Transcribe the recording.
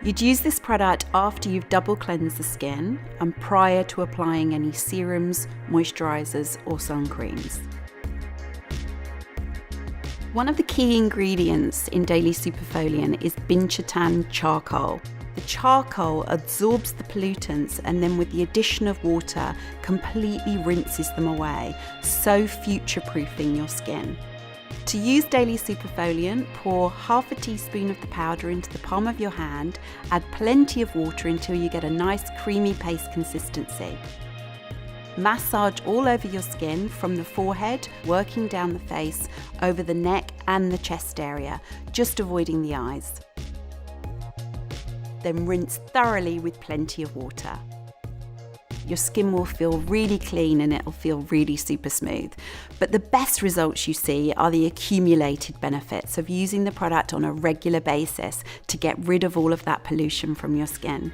You'd use this product after you've double cleansed the skin and prior to applying any serums, moisturizers, or sun creams. One of the key ingredients in Daily Superfoliant is Binchotan Charcoal. The charcoal absorbs the pollutants and then with the addition of water completely rinses them away, so future-proofing your skin. To use Daily Superfoliant, pour half a teaspoon of the powder into the palm of your hand, add plenty of water until you get a nice creamy paste consistency. Massage all over your skin from the forehead, working down the face, over the neck and the chest area, just avoiding the eyes. Then rinse thoroughly with plenty of water. Your skin will feel really clean and it'll feel really super smooth. But the best results you see are the accumulated benefits of using the product on a regular basis to get rid of all of that pollution from your skin.